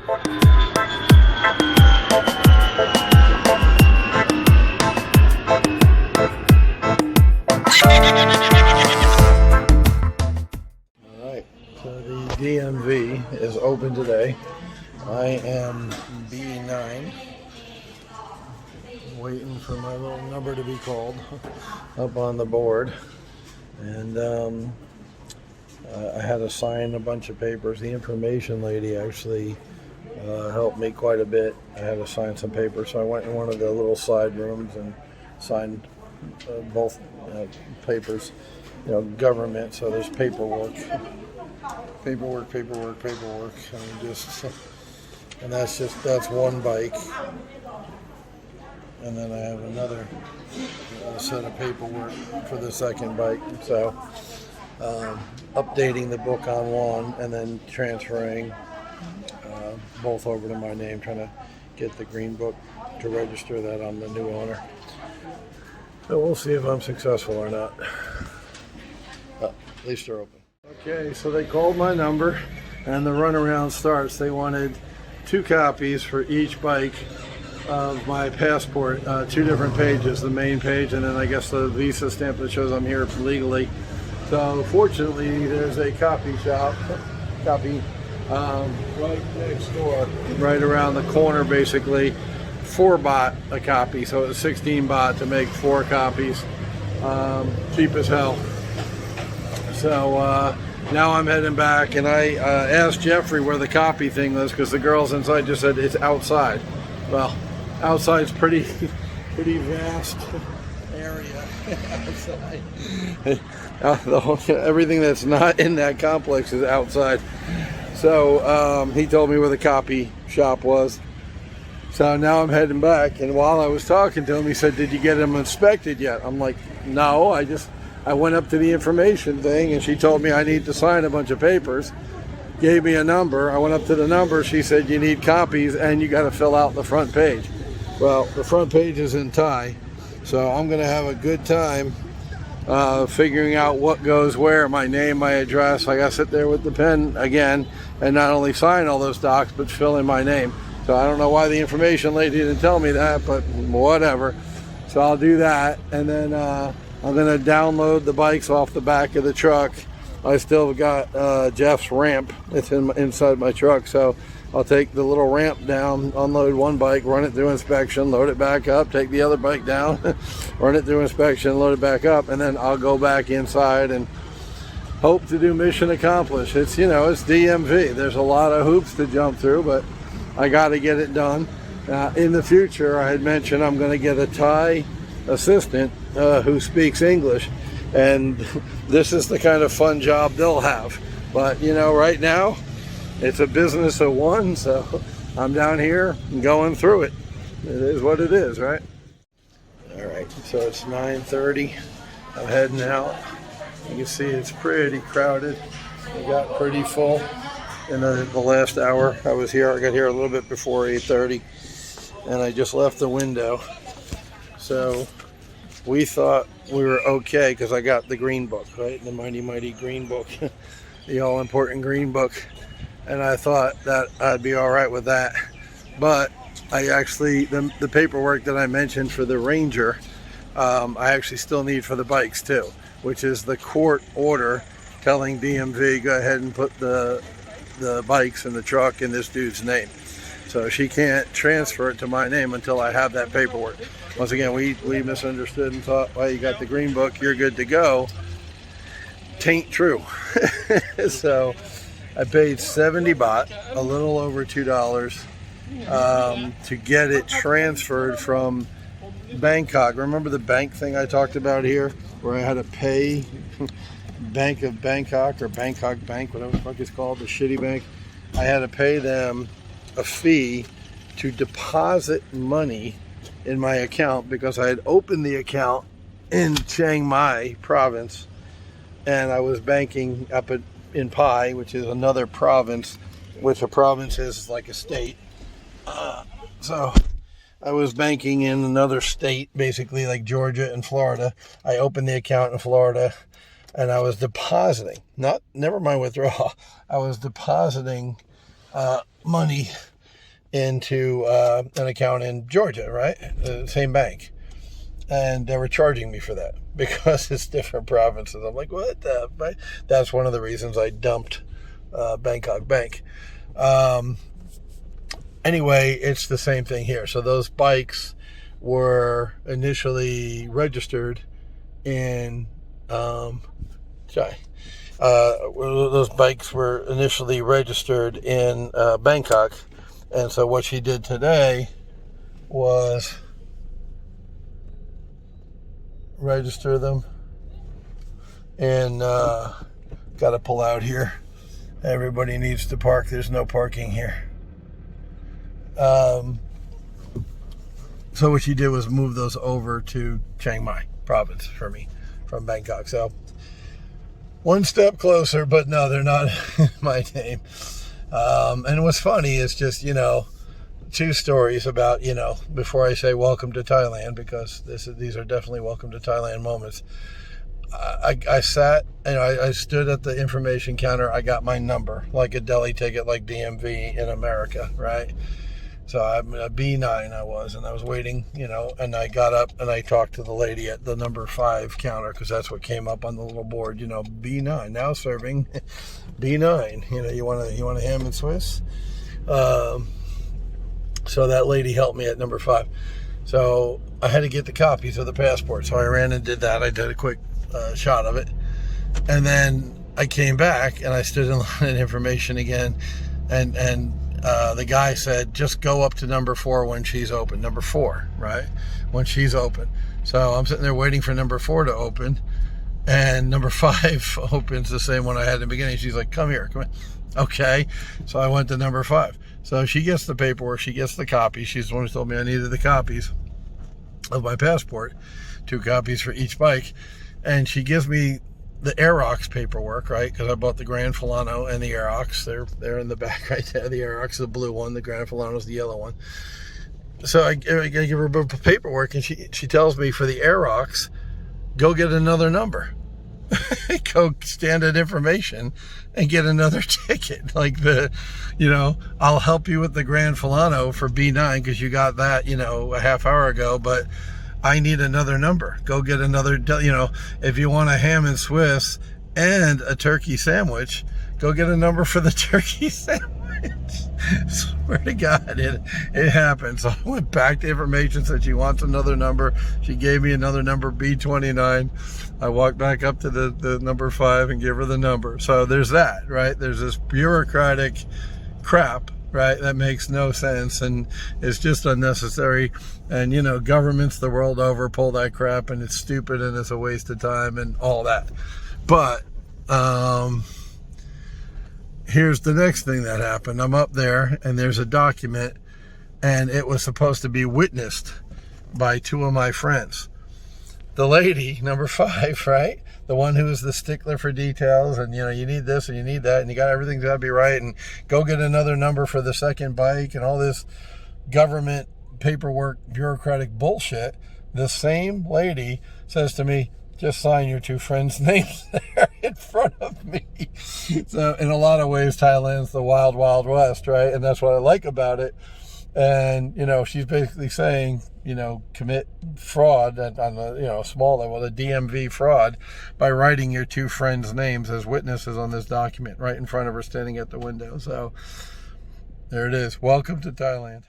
Alright, so the DMV is open today. I am B9, waiting for my little number to be called up on the board. And I had to sign a bunch of papers. The information lady actually helped me quite a bit. I had to sign some papers, so I went in one of the little side rooms and signed both papers. You know, government, so there's paperwork, and that's one bike. And then I have another set of paperwork for the second bike. So updating the book on one and then transferring both over to my name, trying to get the green book to register that I'm the new owner. So we'll see if I'm successful or not. At least they're open. Okay, so they called my number and the runaround starts. They wanted 2 copies for each bike of my passport, 2 different pages, the main page and then I guess the visa stamp that shows I'm here legally. So fortunately there's a copy shop, right next door, right around the corner basically. 4 baht a copy, so it was 16 baht to make 4 copies. Cheap as hell. So now I'm heading back, and I asked Jeffrey where the copy thing was because the girls inside just said it's outside. Well, outside's pretty vast area outside. Everything that's not in that complex is outside. So he told me where the copy shop was. So now I'm heading back, and while I was talking to him, he said, "Did you get them inspected yet?" I'm like, "No, I went up to the information thing, and she told me I need to sign a bunch of papers. Gave me a number. I went up to the number. She said, you need copies, and you got to fill out the front page." Well, the front page is in Thai, so I'm going to have a good time figuring out what goes where, my name, my address. I got to sit there with the pen again and not only sign all those docs, but fill in my name. So I don't know why the information lady didn't tell me that, but whatever. So I'll do that, and then I'm going to download the bikes off the back of the truck. I still got Jeff's ramp. It's inside my truck, so I'll take the little ramp down, unload one bike, run it through inspection, load it back up, take the other bike down, run it through inspection, load it back up, and then I'll go back inside and hope to do mission accomplished. It's, you know, it's DMV. There's a lot of hoops to jump through, but I got to get it done. In the future, I had mentioned I'm going to get a Thai assistant who speaks English, and this is the kind of fun job they'll have. But, you know, right now, it's a business of one, so I'm down here and going through it. It is what it is, right? All right, so it's 9:30. I'm heading out. You can see it's pretty crowded. It got pretty full. In the last hour I was here, I got here a little bit before 8:30, and I just left the window. So we thought we were okay because I got the green book, right? The mighty green book, the all-important green book. And I thought that I'd be all right with that. But I actually, the paperwork that I mentioned for the Ranger, I actually still need for the bikes too, which is the court order telling DMV, go ahead and put the bikes in the truck in this dude's name. So she can't transfer it to my name until I have that paperwork. Once again, we misunderstood and thought, well, you got the green book, you're good to go. Tain't true. So I paid 70 baht, a little over $2, to get it transferred from Bangkok. Remember the bank thing I talked about here, where I had to pay Bank of Bangkok or Bangkok Bank, whatever the fuck it's called, the shitty bank. I had to pay them a fee to deposit money in my account because I had opened the account in Chiang Mai province, and I was banking up in Pai, which is another province, which a province is like a state. So I was banking in another state, basically like Georgia and Florida. I opened the account in Florida, and I was depositing, never mind withdrawal, I was depositing money into an account in Georgia, right? The same bank. And they were charging me for that because it's different provinces. I'm like, what the? That's one of the reasons I dumped Bangkok Bank. Anyway, it's the same thing here. So those bikes were initially registered in, those bikes were initially registered in Bangkok. And so what she did today was register them. And got to pull out here. Everybody needs to park. There's no parking here. So what she did was move those over to Chiang Mai province for me from Bangkok. So one step closer, but no, they're not my name. And what's funny is just, two stories about, before I say welcome to Thailand, because these are definitely welcome to Thailand moments. I sat, I stood at the information counter. I got my number, like a deli ticket, like DMV in America, right? So I'm a B9 I was waiting, and I got up and I talked to the lady at the number 5 counter, because that's what came up on the little board, B9, now serving B9, you want a ham and Swiss? So that lady helped me at number 5. So I had to get the copies of the passport. So I ran and did that. I did a quick shot of it. And then I came back and I stood in line at information again. And the guy said, just go up to number 4 when she's open. Number 4, right? When she's open. So I'm sitting there waiting for number 4 to open. And number 5 opens, the same one I had in the beginning. She's like, come here, come in. Okay. So I went to number 5. So she gets the paperwork. She gets the copies. She's the one who told me I needed the copies of my passport. 2 copies for each bike. And she gives me the Aerox paperwork, right? Because I bought the Grand Filano and the Aerox. They're in the back right there. The Aerox is the blue one. The Grand Filano is the yellow one. So I give her paperwork, and she tells me for the Aerox, go get another number. Go stand at information and get another ticket. Like I'll help you with the Grand Filano for B9 because you got that, a half hour ago, but I need another number. Go get another, if you want a ham and Swiss and a turkey sandwich, go get a number for the turkey sandwich. Swear to God, it happened. So I went back to information, said she wants another number. She gave me another number, B29. I walked back up to the number 5 and gave her the number. So there's that, right? There's this bureaucratic crap, right? That makes no sense and it's just unnecessary. And, governments the world over pull that crap, and it's stupid and it's a waste of time and all that. But, here's the next thing that happened. I'm up there and there's a document, and it was supposed to be witnessed by 2 of my friends. The lady, number 5, right? The one who is the stickler for details, and you need this and you need that, and you got everything's got to be right, and go get another number for the second bike, and all this government paperwork, bureaucratic bullshit. The same lady says to me, just sign your 2 friends' names there in front of me. So in a lot of ways, Thailand's the wild, wild west, right? And that's what I like about it. And, she's basically saying, commit fraud on a small level, the DMV fraud, by writing your 2 friends' names as witnesses on this document right in front of her standing at the window. So there it is. Welcome to Thailand.